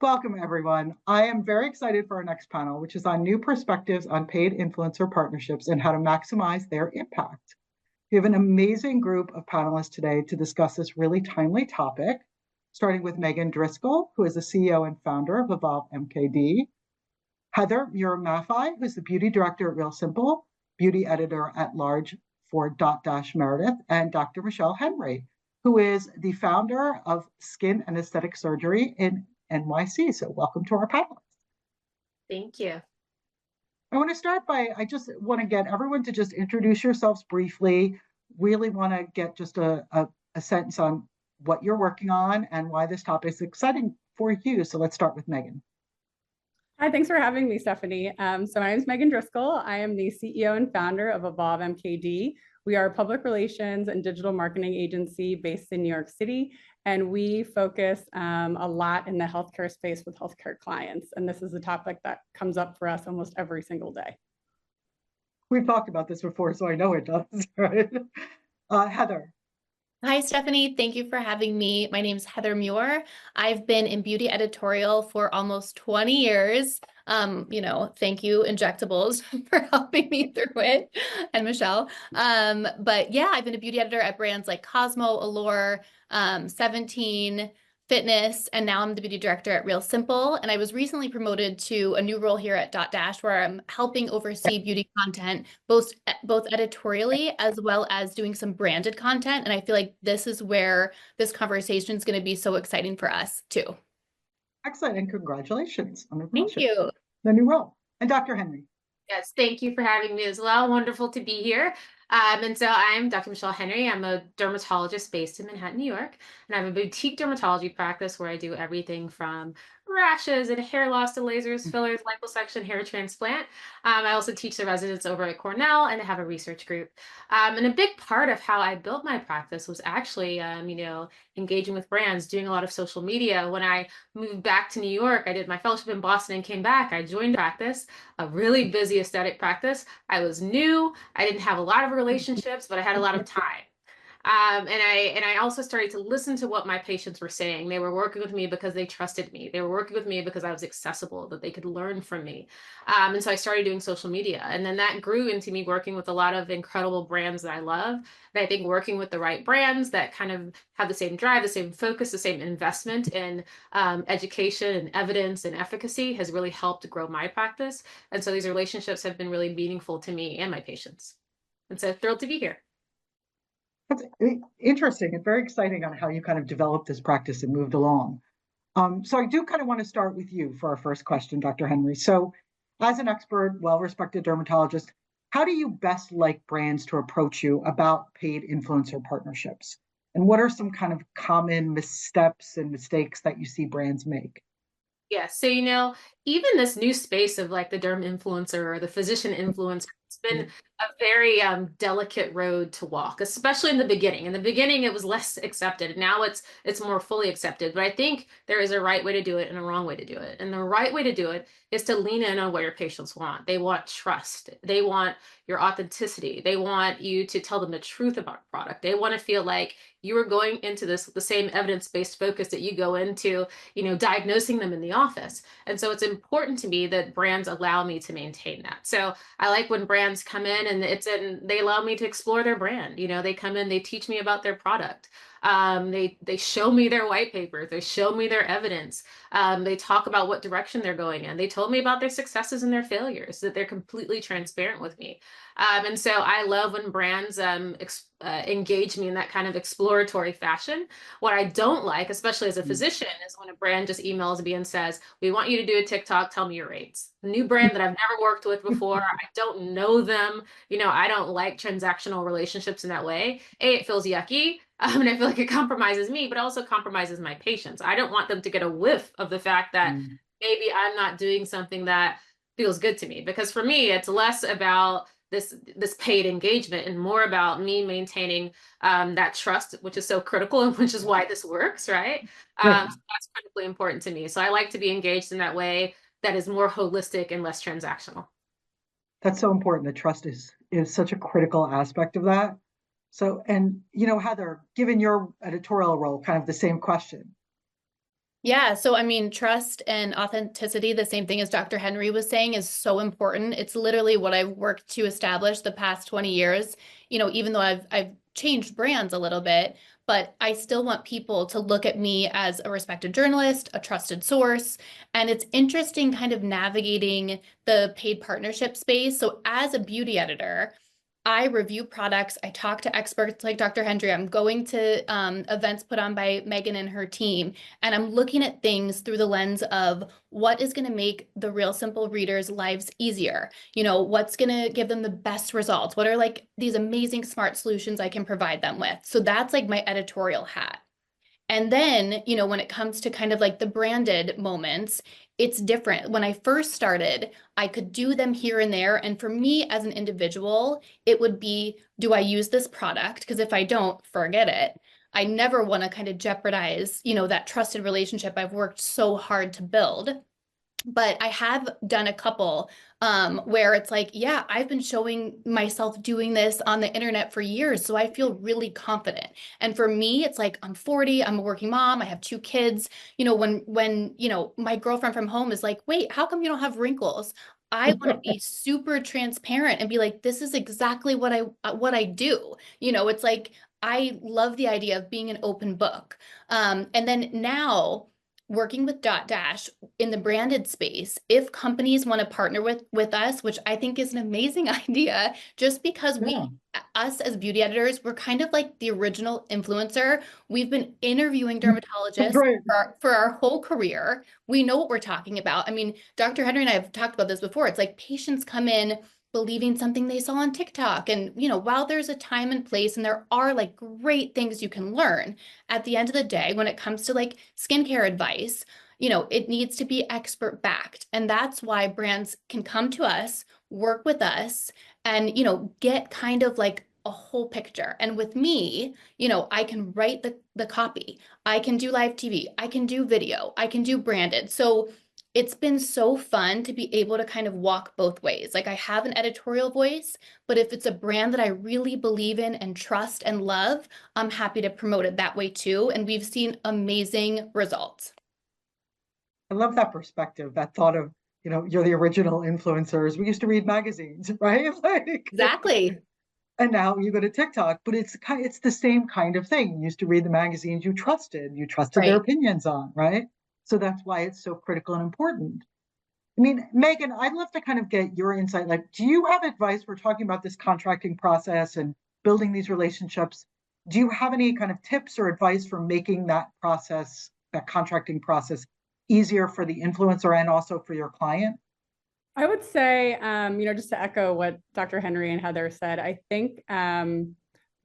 Welcome, everyone. I am very excited for our next panel, which is on new perspectives on paid influencer partnerships and how to maximize their impact. We have an amazing group of panelists today to discuss this really timely topic, starting with Megan Driscoll, who is the CEO and founder of EvolveMKD, Heather Muir Maffei, who's the beauty director at Real Simple, beauty editor at large for Meredith, and Dr. Michelle Henry, who is the founder of Skin and Aesthetic Surgery in NYC. So welcome to our panelists. Thank you. I want to start by, I just want to get everyone to just introduce yourselves briefly. Really want to get just a sentence on what you're working on and why this topic is exciting for you. So let's start with Megan. Hi, thanks for having me, Stephanie. So my name is Megan Driscoll. I am the CEO and founder of EvolveMKD. We are a public relations and digital marketing agency based in New York City, and we focus a lot in the healthcare space with healthcare clients. And this is a topic that comes up for us almost every single day. We've talked about this before, so I know it does, right? Heather. Hi, Stephanie. Thank you for having me. My name is Heather Muir. I've been in beauty editorial for almost 20 years. Thank you, Injectables, for helping me through it, and Michelle. But yeah, I've been a beauty editor at brands like Cosmo, Allure, 17, Fitness, and now I'm the beauty director at Real Simple. And I was recently promoted to a new role here at Dot where I'm helping oversee beauty content, both editorially as well as doing some branded content. And I feel like this is where this conversation is going to be so exciting for us too. Excellent, and congratulations on the promotion. Thank you. The new role. And Dr. Henry. Yes, thank you for having me as well. Wonderful to be here. And so I'm Dr. Michelle Henry. I'm a dermatologist based in Manhattan, New York, and I have a boutique dermatology practice where I do everything from rashes and hair loss to lasers, fillers, liposuction, hair transplant. I also teach the residents over at Cornell and have a research group. And a big part of how I built my practice was actually, engaging with brands, doing a lot of social media. When I moved back to New York, I did my fellowship in Boston and came back. I joined practice, a really busy aesthetic practice. I was new. I didn't have a lot of relationships, but I had a lot of time. And I also started to listen to what my patients were saying. They were working with me because they trusted me. They were working with me because I was accessible, that they could learn from me. And so I started doing social media. And then that grew into me working with a lot of incredible brands that I love. And I think working with the right brands that kind of have the same drive, the same focus, the same investment in education and evidence and efficacy has really helped grow my practice. And so these relationships have been really meaningful to me and my patients. And so thrilled to be here. That's interesting and very exciting on how you kind of developed this practice and moved along. So I do kind of want to start with you for our first question, Dr. Henry. So as an expert, well-respected dermatologist, how do you best like brands to approach you about paid influencer partnerships? And what are some kind of common missteps and mistakes that you see brands make? Yeah, so even this new space of like the derm influencer or the physician influencer, it's been a very delicate road to walk, especially in the beginning. In the beginning, it was less accepted. Now it's more fully accepted. But I think there is a right way to do it and a wrong way to do it. And the right way to do it is to lean in on what your patients want. They want trust. They want your authenticity. They want you to tell them the truth about a product. They want to feel like you are going into the same evidence-based focus that you go into, diagnosing them in the office. And so it's important to me that brands allow me to maintain that. So I like when brands come in and they allow me to explore their brand. They come in, they teach me about their product. They show me their white papers. They show me their evidence. They talk about what direction they're going in. They told me about their successes and their failures, that they're completely transparent with me. And so I love when brands engage me in that kind of exploratory fashion. What I don't like, especially as a physician, is when a brand just emails me and says, we want you to do a TikTok, tell me your rates. A new brand that I've never worked with before, I don't know them. I don't like transactional relationships in that way. It feels yucky. And I feel like it compromises me, but also compromises my patients. I don't want them to get a whiff of the fact that maybe I'm not doing something that feels good to me. Because for me, it's less about this paid engagement and more about me maintaining that trust, which is so critical and which is why this works, right? So that's critically important to me. So I like to be engaged in that way that is more holistic and less transactional. That's so important. The trust is such a critical aspect of that. So, and Heather, given your editorial role, kind of the same question. Yeah, so I mean, trust and authenticity, the same thing as Dr. Henry was saying, is so important. It's literally what I've worked to establish the past 20 years. Even though I've changed brands a little bit, but I still want people to look at me as a respected journalist, a trusted source. And it's interesting kind of navigating the paid partnership space. So as a beauty editor, I review products. I talk to experts like Dr. Hendry. I'm going to events put on by Megan and her team, and I'm looking at things through the lens of what is going to make the real simple readers' lives easier. What's going to give them the best results? What are like these amazing smart solutions I can provide them with? So that's like my editorial hat. And then, when it comes to kind of like the branded moments, it's different. When I first started, I could do them here and there. And for me as an individual, it would be, do I use this product? Because if I don't, forget it. I never want to kind of jeopardize, that trusted relationship I've worked so hard to build. But I have done a couple where it's like, yeah, I've been showing myself doing this on the internet for years, so I feel really confident. And for me, it's like I'm 40, I'm a working mom, I have 2 kids. When my girlfriend from home is like, wait, how come you don't have wrinkles? I want to be super transparent and be like, this is exactly what I do. It's like I love the idea of being an open book. And then now working with Dotdash in the branded space, if companies want to partner with us, which I think is an amazing idea, just because Yeah. us as beauty editors, we're kind of like the original influencer. We've been interviewing That's dermatologists right. for our whole career. We know what we're talking about. I mean, Dr. Henry and I have talked about this before. It's like patients come in believing something they saw on TikTok. And, while there's a time and place and there are like great things you can learn, at the end of the day, when it comes to like skincare advice, it needs to be expert backed. And that's why brands can come to us, work with us, and, get kind of like a whole picture. And with me, I can write the copy, I can do live TV, I can do video, I can do branded. So it's been so fun to be able to kind of walk both ways. Like I have an editorial voice, but if it's a brand that I really believe in and trust and love, I'm happy to promote it that way too. And we've seen amazing results. I love that perspective, that thought of, you're the original influencers. We used to read magazines, right? Like, Exactly. and now you go to TikTok, but it's the same kind of thing. You used to read the magazines you trusted their Right. opinions on, right? So that's why it's so critical and important. I mean, Megan, I'd love to kind of get your insight. Like, do you have advice? We're talking about this contracting process and building these relationships. Do you have any kind of tips or advice for making that process, that contracting process, easier for the influencer and also for your client? I would say, just to echo what Dr. Henry and Heather said, I think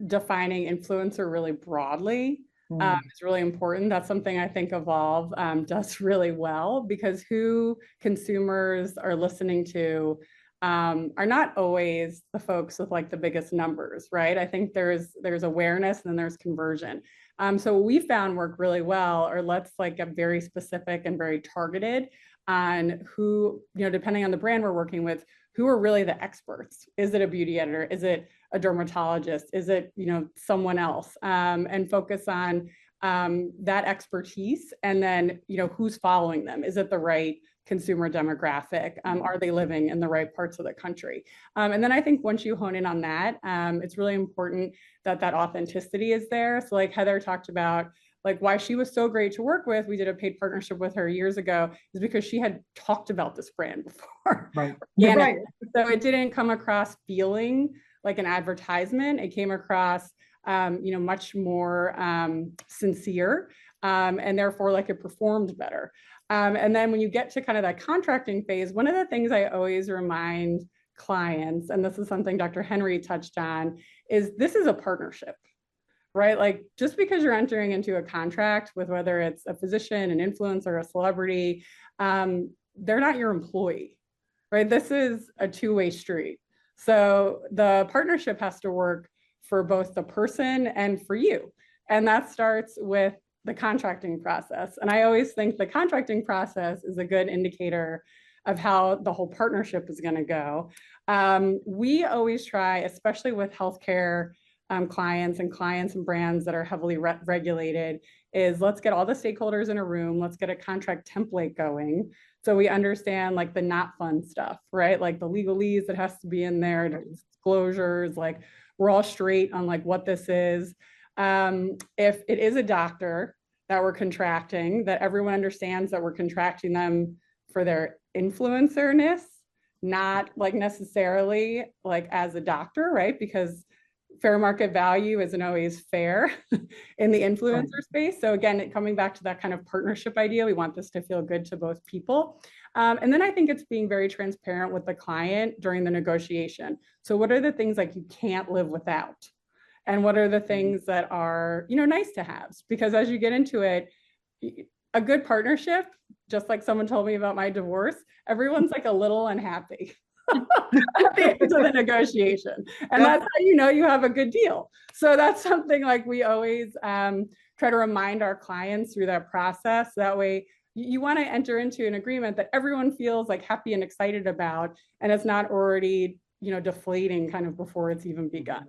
defining influencer really broadly is really important. That's something I think Evolve does really well, because who consumers are listening to are not always the folks with like the biggest numbers, right? I think there's awareness and then there's conversion. So what we found work really well, or let's like get very specific and very targeted on who, depending on the brand we're working with, who are really the experts. Is it a beauty editor? Is it a dermatologist? Is it, someone else? And focus on that expertise. And then, who's following them? Is it the right consumer demographic? Are they living in the right parts of the country? And then I think once you hone in on that, it's really important that that authenticity is there. So like Heather talked about, like why she was so great to work with. We did a paid partnership with her years ago, is because she had talked about this brand before. Right. You're right. So it didn't come across feeling like an advertisement. It came across, much more sincere, and therefore like it performed better. And then when you get to kind of that contracting phase, one of the things I always remind clients, and this is something Dr. Henry touched on, is this is a partnership. Right? Like just because you're entering into a contract with whether it's a physician, an influencer, a celebrity, they're not your employee, right? This is a two-way street. So the partnership has to work for both the person and for you. And that starts with the contracting process. And I always think the contracting process is a good indicator of how the whole partnership is going to go. We always try, especially with healthcare clients and brands that are heavily regulated is let's get all the stakeholders in a room, let's get a contract template going. So we understand like the not fun stuff, right? Like the legalese that has to be in there, disclosures, like we're all straight on like what this is. If it is a doctor that we're contracting, that everyone understands that we're contracting them for their influencerness, not like necessarily like as a doctor, right? Because fair market value isn't always fair in the influencer space. So again, coming back to that kind of partnership idea, we want this to feel good to both people. And then I think it's being very transparent with the client during the negotiation. So what are the things like you can't live without? And what are the things that are, you know, nice to have? Because as you get into it, a good partnership, just like someone told me about my divorce, everyone's like a little unhappy at the end of the negotiation. And that's how you know you have a good deal. So that's something like we always try to remind our clients through that process. That way you want to enter into an agreement that everyone feels like happy and excited about, and it's not already, you know, deflating kind of before it's even begun.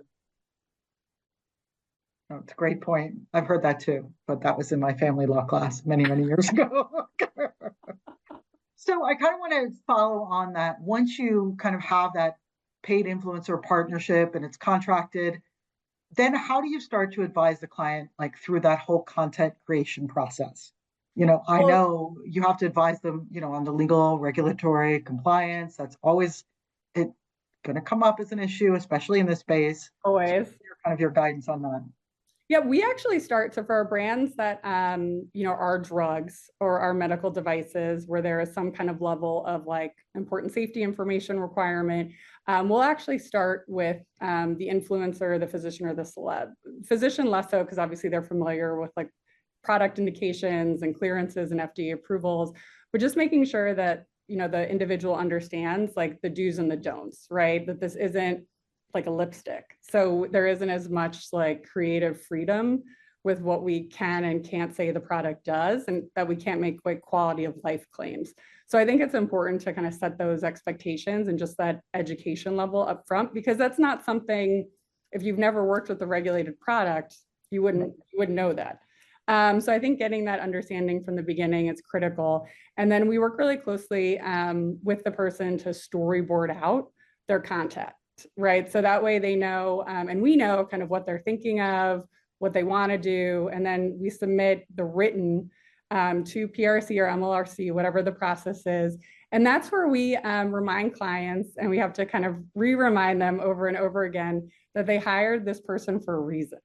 Oh, it's a great point. I've heard that too, but that was in my family law class many, many years ago. So I kind of want to follow on that. Once you kind of have that paid influencer partnership and it's contracted, then how do you start to advise the client like through that whole content creation process? You know, I know you have to advise them, you know, on the legal, regulatory compliance. That's always going to come up as an issue, especially in this space. Always. So kind of your guidance on that. Yeah, we actually start, so for our brands that, you know, are drugs or are medical devices where there is some kind of level of like important safety information requirement, we'll actually start with the influencer, the physician, or the celeb. Physician less so, because obviously they're familiar with like product indications and clearances and FDA approvals, but just making sure that, you know, the individual understands like the do's and the don'ts, right? That this isn't like a lipstick. So there isn't as much like creative freedom with what we can and can't say the product does, and that we can't make like quality of life claims. So I think it's important to kind of set those expectations and just that education level up front, because that's not something, if you've never worked with a regulated product, you wouldn't know that. So I think getting that understanding from the beginning is critical. And then we work really closely with the person to storyboard out their content. Right. So that way they know, and we know kind of what they're thinking of, what they want to do. And then we submit the written to PRC or MLRC, whatever the process is. And that's where we remind clients, and we have to kind of re-remind them over and over again that they hired this person for a reason.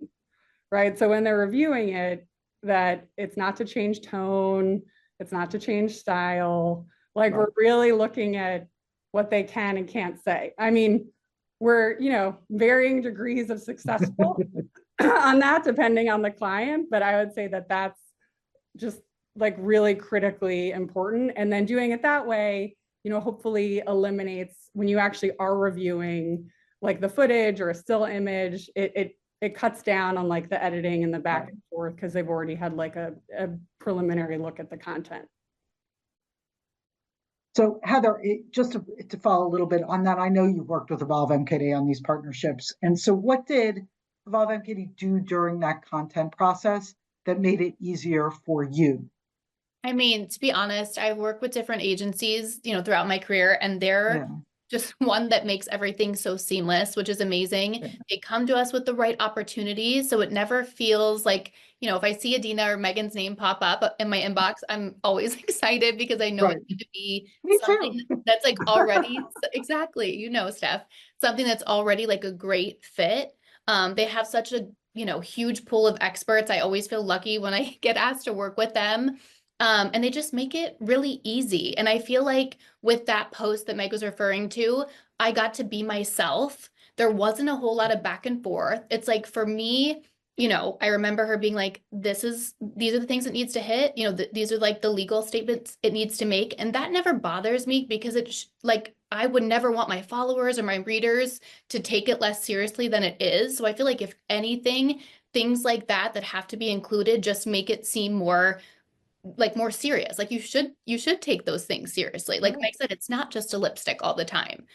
Right. So when they're reviewing it, that it's not to change tone, it's not to change style. Like we're really looking at what they can and can't say. I mean, we're, you know, varying degrees of successful on that depending on the client, but I would say that that's just like really critically important. And then doing it that way, you know, hopefully eliminates when you actually are reviewing like the footage or a still image, it cuts down on like the editing and the back and forth, because they've already had like a preliminary look at the content. So Heather, just to follow a little bit on that, I know you've worked with EvolveMKD on these partnerships. And so what did EvolveMKD do during that content process that made it easier for you? I mean, to be honest, I've worked with different agencies, you know, throughout my career, and they're just one that makes everything so seamless, which is amazing. They come to us with the right opportunities, so it never feels like, you know, if I see Adina or Megan's name pop up in my inbox, I'm always excited because I know it's going to be something that's like already, exactly, you know, Steph, something that's already like a great fit. They have such a, you know, huge pool of experts. I always feel lucky when I get asked to work with them. And they just make it really easy. And I feel like with that post that Meg was referring to, I got to be myself. There wasn't a whole lot of back and forth. It's like for me, you know, I remember her being like, these are the things it needs to hit. You know, these are like the legal statements it needs to make. And that never bothers me because it's like, I would never want my followers or my readers to take it less seriously than it is. So I feel like if anything, things like that have to be included just make it seem more like more serious. Like you should take those things seriously. Like Meg said, it's not just a lipstick all the time.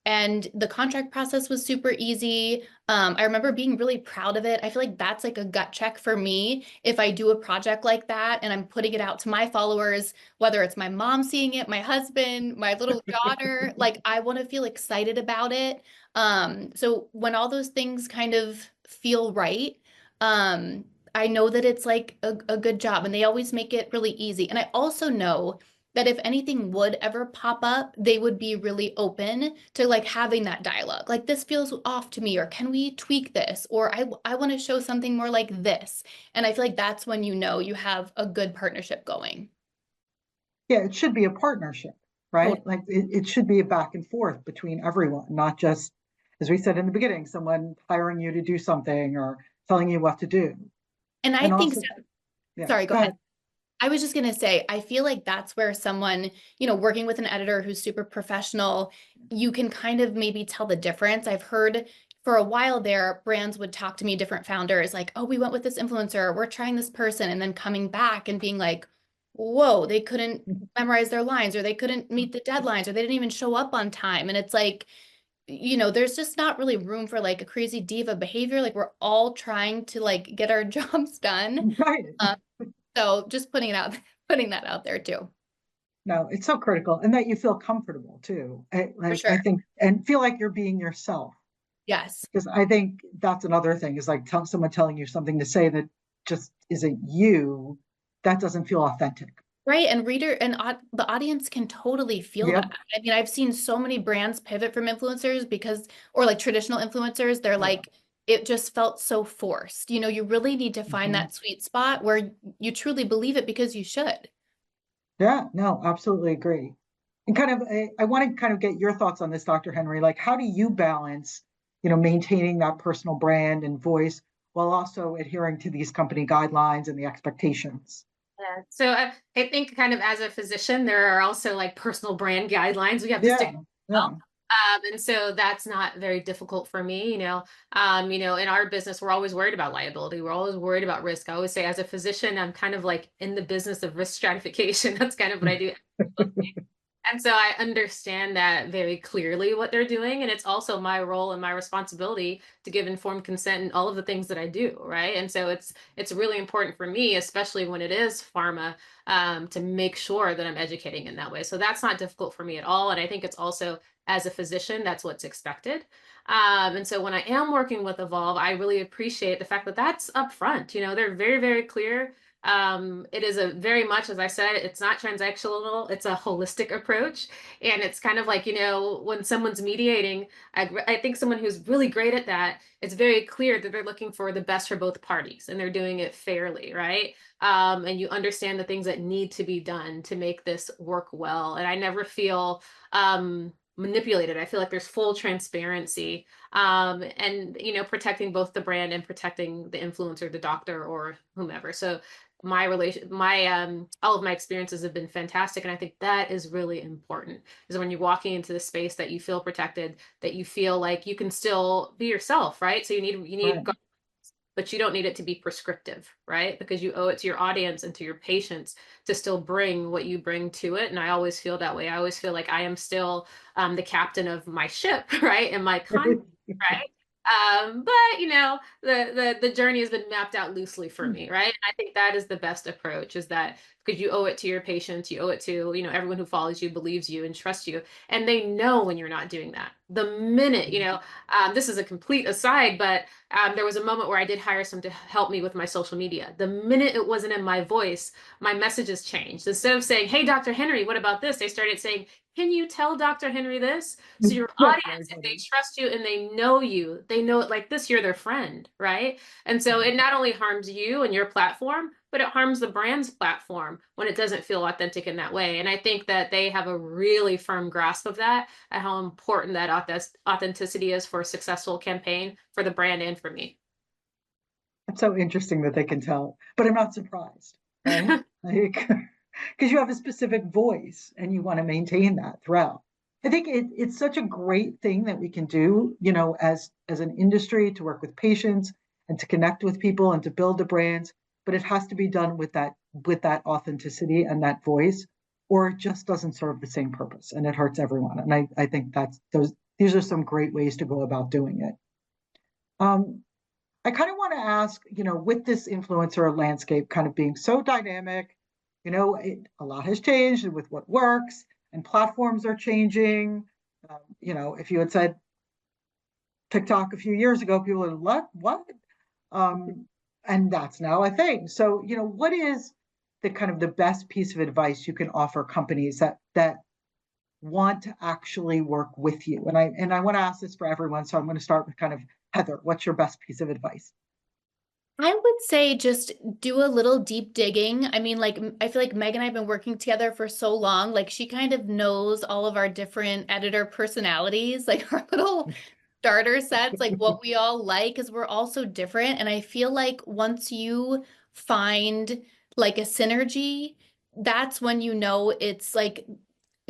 And the contract process was super easy. I remember being really proud of it. I feel like that's like a gut check for me. If I do a project like that and I'm putting it out to my followers, whether it's my mom seeing it, my husband, my little daughter, like I want to feel excited about it. So when all those things kind of feel right, I know that it's like a good job, and they always make it really easy. And I also know that if anything would ever pop up, they would be really open to like having that dialogue. Like, this feels off to me, or can we tweak this? Or I want to show something more like this. And I feel like that's when you know you have a good partnership going. Yeah, it should be a partnership, right? Like it should be a back and forth between everyone, not just, as we said in the beginning, someone hiring you to do something or telling you what to do. And I And think, also, yeah, sorry, go go ahead. ahead. I was just going to say, I feel like that's where someone, working with an editor who's super professional, you can kind of maybe tell the difference. I've heard for a while there, brands would talk to me, different founders, like, oh, we went with this influencer, we're trying this person, and then coming back and being like, whoa, they couldn't memorize their lines, or they couldn't meet the deadlines, or they didn't even show up on time. And it's like, there's just not really room for like a crazy diva behavior. Like, we're all trying to like get our jobs done. Right. So just putting that out there too. No, it's so critical, and that you feel comfortable too. For I sure. think, and feel like you're being yourself, Yes. because I think that's another thing is like someone telling you something to say that just isn't you. That doesn't feel authentic. Right. And the audience can totally feel Yep. that. I mean, I've seen so many brands pivot from influencers or like traditional influencers. They're Yeah. like, it just felt so forced. You really need to find that sweet spot where you truly believe it because you should. Yeah, no, absolutely agree. And kind of, I want to kind of get your thoughts on this, Dr. Henry. Like, how do you balance, maintaining that personal brand and voice while also adhering to these company guidelines and the expectations? Yeah. So I think kind of as a physician, there are also like personal brand guidelines we have to Yeah, stick to. yeah, And so that's not very difficult for me, in our business, we're always worried about liability. We're always worried about risk. I always say as a physician, I'm kind of like in the business of risk stratification. That's kind of what I do. And so I understand that very clearly what they're doing. And it's also my role and my responsibility to give informed consent in all of the things that I do. Right. And so it's really important for me, especially when it is pharma, to make sure that I'm educating in that way. So that's not difficult for me at all. And I think it's also as a physician, that's what's expected. And so when I am working with Evolve, I really appreciate the fact that that's upfront. They're very, very clear. It is a very much, as I said, it's not transactional, it's a holistic approach. And it's kind of like, when someone's mediating, I think someone who's really great at that, it's very clear that they're looking for the best for both parties and they're doing it fairly, right? And you understand the things that need to be done to make this work well. And I never feel manipulated. I feel like there's full transparency, and protecting both the brand and protecting the influencer, the doctor, or whomever. So all of my experiences have been fantastic, and I think that is really important, is when you're walking into the space that you feel protected, that you feel like you can still be yourself, right? So you need right. but you don't need it to be prescriptive, right? Because you owe it to your audience and to your patients to still bring what you bring to it. And I always feel that way. I always feel like I am still the captain of my ship, right? And my content, right? But the journey has been mapped out loosely for me, right? And I think that is the best approach, is that because you owe it to your patients, you owe it to, everyone who follows you, believes you, and trusts you. And they know when you're not doing that. The minute, this is a complete aside, but there was a moment where I did hire someone to help me with my social media. The minute it wasn't in my voice, my messages changed. Instead of saying, hey, Dr. Henry, what about this? They started saying, can you tell Dr. Henry this? So your audience, if they trust you and they know you, they know it like this, you're their friend, right? And so it not only harms you and your platform, but it harms the brand's platform when it doesn't feel authentic in that way. And I think that they have a really firm grasp of that, and how important that authenticity is for a successful campaign for the brand and for me. It's so interesting that they can tell, but I'm not surprised, right? Like, because you have a specific voice and you want to maintain that throughout. I think it's such a great thing that we can do, as an industry, to work with patients and to connect with people and to build the brands. But it has to be done with that authenticity and that voice, or it just doesn't serve the same purpose and it hurts everyone. And I think these are some great ways to go about doing it. I kind of want to ask, with this influencer landscape kind of being so dynamic, a lot has changed with what works, and platforms are changing. If you had said TikTok a few years ago, people would have, what? And that's now a thing. So, what is the kind of the best piece of advice you can offer companies that want to actually work with you? And I want to ask this for everyone. So I'm going to start with kind of Heather. What's your best piece of advice? I would say just do a little deep digging. I mean, like, I feel like Meg and I have been working together for so long. Like, she kind of knows all of our different editor personalities, like our little starter sets, like what we all like, because we're all so different. And I feel like once you find like a synergy, that's when you know it's like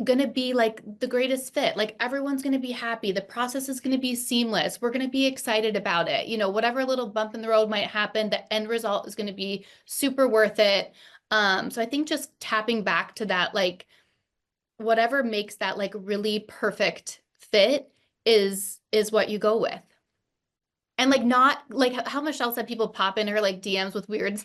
going to be like the greatest fit. Like everyone's going to be happy. The process is going to be seamless. We're going to be excited about it. Whatever little bump in the road might happen, the end result is going to be super worth it. So I think just tapping back to that, like whatever makes that like really perfect fit is what you go with. And like not like how Michelle said, people pop in her like DMs with weird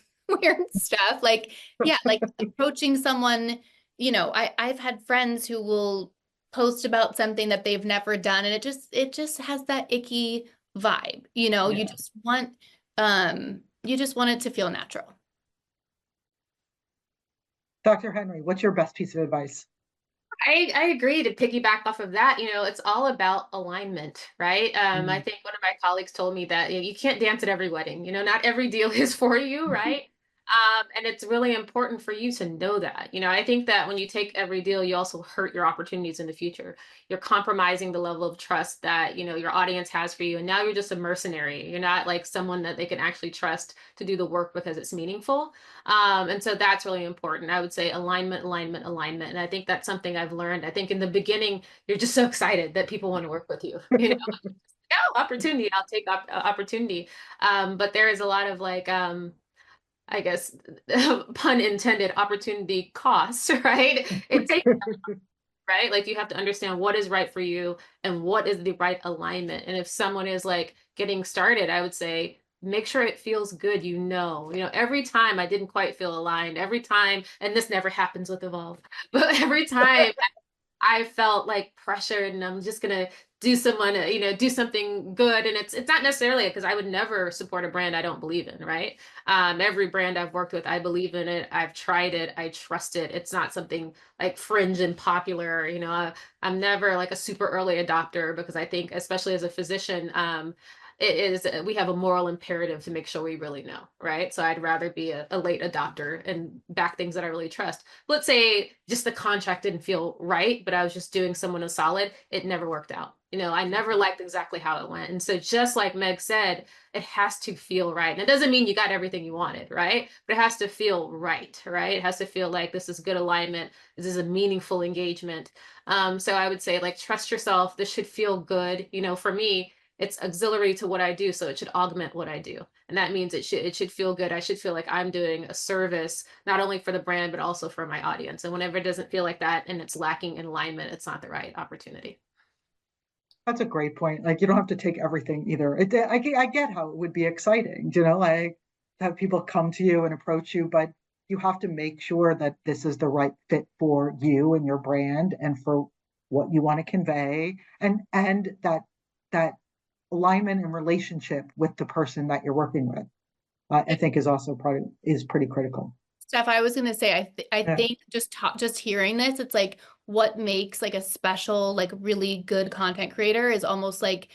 stuff. Like, yeah, like approaching someone, I've had friends who will post about something that they've never done, and it just has that icky vibe. Yeah. You just want it to feel natural. Dr. Henry, what's your best piece of advice? I agree. To piggyback off of that, it's all about alignment, right? I think one of my colleagues told me that you can't dance at every wedding. Not every deal is for you, right? And it's really important for you to know that. I think that when you take every deal, you also hurt your opportunities in the future. You're compromising the level of trust that, your audience has for you. And now you're just a mercenary. You're not like someone that they can actually trust to do the work because it's meaningful. And so that's really important. I would say alignment, alignment, alignment. And I think that's something I've learned. I think in the beginning, you're just so excited that people want to work with you. Oh, opportunity, I'll take opportunity. But there is a lot of like, I guess, pun intended, opportunity costs, right? It takes, right? Like you have to understand what is right for you and what is the right alignment. And if someone is like getting started, I would say, make sure it feels good. Every time I didn't quite feel aligned, every time, and this never happens with Evolve, but every time I felt like pressured and I'm just gonna do something good. And it's not necessarily because I would never support a brand I don't believe in, right? Every brand I've worked with, I believe in it. I've tried it. I trust it. It's not something like fringe and popular. I'm never like a super early adopter because I think, especially as a physician, we have a moral imperative to make sure we really know, right? So I'd rather be a late adopter and back things that I really trust. Let's say just the contract didn't feel right, but I was just doing someone a solid. It never worked out. I never liked exactly how it went. And so just like Meg said, it has to feel right. And it doesn't mean you got everything you wanted, right? But it has to feel right? It has to feel like this is good alignment. This is a meaningful engagement. So I would say like, trust yourself. This should feel good. For me, it's auxiliary to what I do, so it should augment what I do. And that means it should feel good. I should feel like I'm doing a service, not only for the brand, but also for my audience. And whenever it doesn't feel like that and it's lacking in alignment, it's not the right opportunity. That's a great point. Like you don't have to take everything either. I get how it would be exciting, like to have people come to you and approach you, but you have to make sure that this is the right fit for you and your brand and for what you want to convey, and that alignment and relationship with the person that you're working with, I think is pretty critical. Steph, I was gonna say, I think just hearing this, it's like what makes like a special, like really good content creator is almost like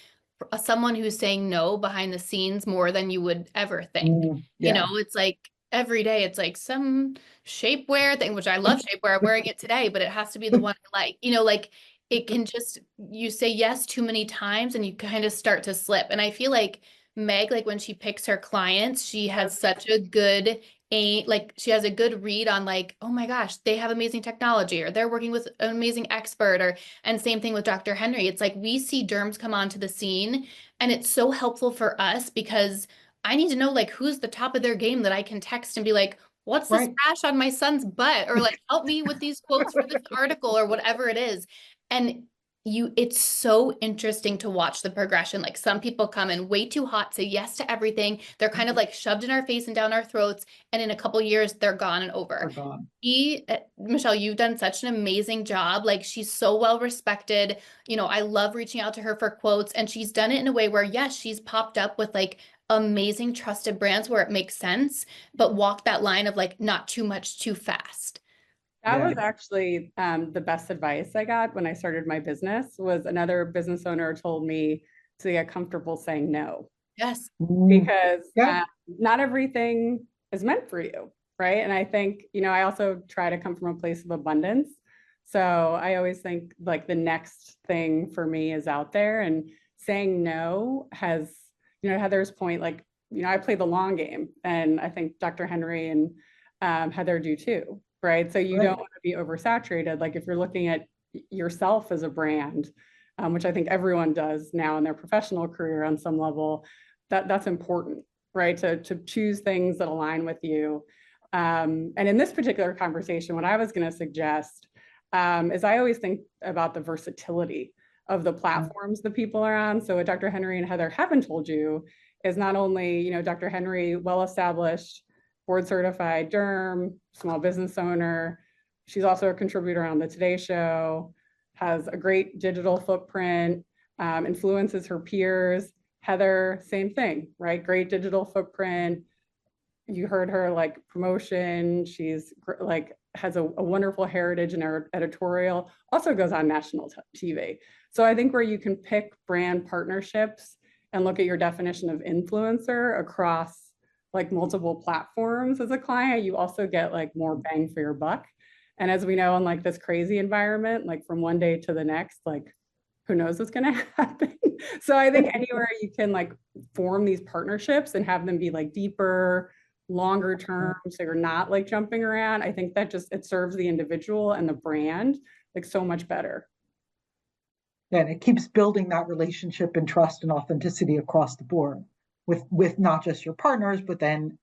someone who's saying no behind the scenes more than you would ever think. It's like every day it's like some shapewear thing, which I love shapewear. I'm wearing it today, but it has to be the one I like. Like it can just, you say yes too many times and you kind of start to slip. And I feel like Meg, like when she picks her clients, she has such a good she has a good read on like, oh my gosh, they have amazing technology, or they're working with an amazing expert, and same thing with Dr. Henry. It's like we see derms come onto the scene and it's so helpful for us because I need to know like who's the top of their game that I can text and be like, what's this rash on my son's butt? Or like, help me with these quotes for this article or whatever it is. And it's so interesting to watch the progression. Like some people come in way too hot, say yes to everything. They're kind of like shoved in our face and down our throats. And in a couple years, they're gone and over. Are gone. Michelle, you've done such an amazing job. Like she's so well respected. You know, I love reaching out to her for quotes, and she's done it in a way where, yes, she's popped up with like amazing trusted brands where it makes sense, but walk that line of like not too much too fast. That Yeah. was actually the best advice I got when I started my business. Was another business owner told me to get comfortable saying no, Yes. because Yeah. not everything is meant for you, right? And I think, you know, I also try to come from a place of abundance. So I always think like the next thing for me is out there, and saying no has, you know, Heather's point, like, you know, I play the long game, and I think Dr. Henry and Heather do too, right? So you Right. don't want to be oversaturated. Like if you're looking at yourself as a brand, which I think everyone does now in their professional career on some level, that's important, right? To choose things that align with you. And in this particular conversation, what I was going to suggest is I always think about the versatility of the platforms that people are on. So what Dr. Henry and Heather haven't told you is not only, you know, Dr. Henry, well-established, board certified derm, small business owner. She's also a contributor on the Today Show, has a great digital footprint, influences her peers. Heather, same thing, right? Great digital footprint. You heard her like promotion. She's like has a wonderful heritage in her editorial, also goes on national TV. So I think where you can pick brand partnerships and look at your definition of influencer across like multiple platforms as a client, you also get like more bang for your buck. And as we know, in like this crazy environment, like from one day to the next, like who knows what's going to happen. So I think anywhere you can like form these partnerships and have them be like deeper, longer term, so you're not like jumping around, I think that just, it serves the individual and the brand like so much better. And it keeps building that relationship and trust and authenticity across the board with not just your partners, but then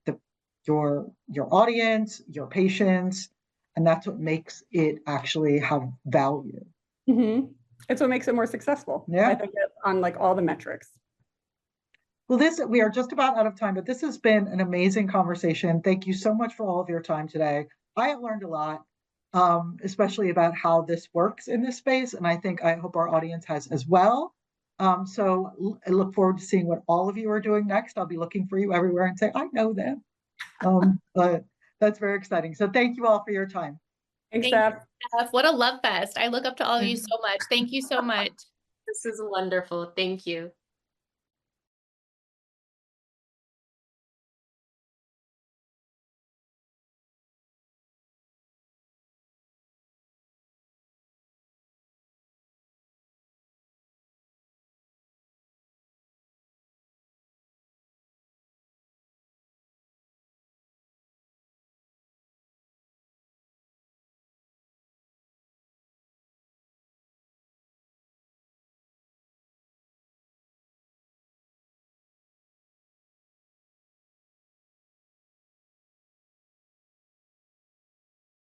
your audience, your patients, and that's what makes it actually have value. Mm-hmm. It's what makes it more successful. Yeah. I think on like all the metrics. Well, we are just about out of time, but this has been an amazing conversation. Thank you so much for all of your time today. I have learned a lot, especially about how this works in this space, and I hope our audience has as well. So I look forward to seeing what all of you are doing next. I'll be looking for you everywhere and say, I know them. But that's very exciting. So thank you all for your time. Thanks, Thank Steph. you, Steph. What a love fest. I look up to all of you so much. Thank you so much. This is wonderful. Thank you.